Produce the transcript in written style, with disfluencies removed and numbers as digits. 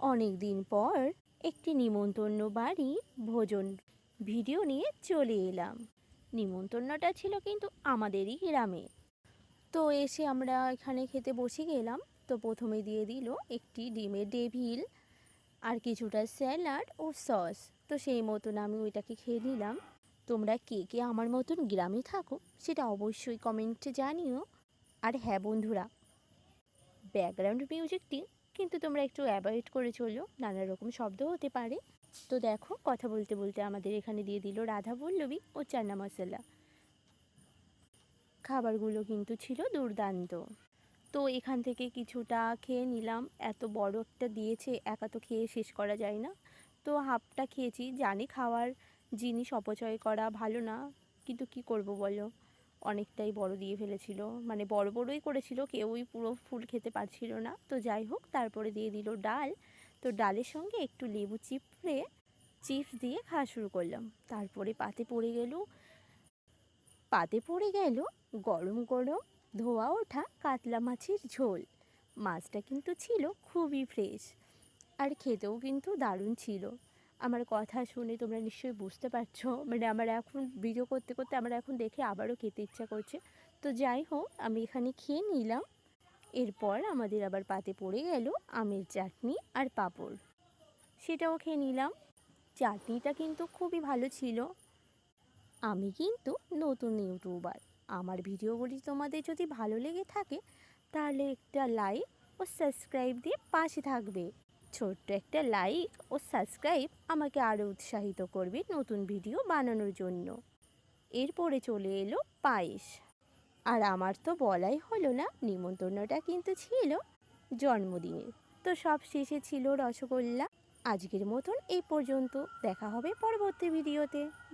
অনেক দিন পর একটি নিমন্ত্রণ বাড়ি ভোজন ভিডিও নিয়ে চলে এলাম। নিমন্ত্রণটা ছিল কিন্তু আমাদেরই গ্রামে। তো এসে আমরা এখানে খেতে বসে গেলাম। তো প্রথমে দিয়ে দিল একটি ডিমের ডেভিল আর কিছুটা স্যালাড ও সস। তো সেই মতন আমি ওইটাকে খেয়ে নিলাম। তোমরা কে কে আমার মতন গ্রামে থাকো সেটা অবশ্যই কমেন্টে জানিও। আর হ্যাঁ বন্ধুরা, ব্যাকগ্রাউন্ড মিউজিকটি কিন্তু তোমরা একটু অ্যাভয়েড করে চলো, নানা রকম শব্দ হতে পারে। তো দেখো, কথা বলতে বলতে আমাদের এখানে দিয়ে দিল রাধা পল্লবী ও চানা মশলা। খাবারগুলো কিন্তু ছিল দুর্দান্ত। তো এখান থেকে কিছুটা খেয়ে নিলাম। এত বড় একটা দিয়েছে, একা তো খেয়ে শেষ করা যায় না। তো হাফটা খেয়েছি। জানি খাওয়ার জিনিস অপচয় করা ভালো না, কিন্তু কি করব বলো, অনেকটাই বড় দিয়ে ফেলেছিল, মানে বড় বড়ই করেছিল, কেউই পুরো ফুল খেতে পারছিল না। তো যাই হোক, তারপরে দিয়ে দিল ডাল। তো ডালের সঙ্গে একটু লেবু চিপড়ে চিপস দিয়ে খাওয়া শুরু করলাম। তারপরে পাতে পড়ে গেল গরম গরম ধোয়া ওঠা কাতলা মাছের ঝোল। মাছটা কিন্তু ছিল খুবই ফ্রেশ, আর খেতেও কিন্তু দারুণ ছিল। আমার কথা শুনে তোমরা নিশ্চয়ই বুঝতে পারছো, মানে আমার এখন ভিডিও করতে করতে আমার এখন দেখে আবারও খেতে ইচ্ছা করছে। তো যাই হোক, আমি এখানে খেয়ে নিলাম। এরপর আমাদের আবার পাতে পড়ে গেল আমের চাটনি আর পাঁপড়, সেটাও খেয়ে নিলাম। চাটনিটা কিন্তু খুবই ভালো ছিল। আমি কিন্তু নতুন ইউটিউবার। আমার ভিডিওগুলি তোমাদের যদি ভালো লেগে থাকে তাহলে একটা লাইক ও সাবস্ক্রাইব দিয়ে পাশে থাকবে। ছোট্ট একটা লাইক ও সাবস্ক্রাইব আমাকে আরও উৎসাহিত করবে নতুন ভিডিও বানানোর জন্য। এরপরে চলে এলো পায়েস। আর আমার তো বলাই হলো না, নিমন্ত্রণটা কিন্তু ছিল জন্মদিনের। তো সব শেষে ছিল রসগোল্লা। আজকের মতন এই পর্যন্ত, দেখা হবে পরবর্তী ভিডিওতে।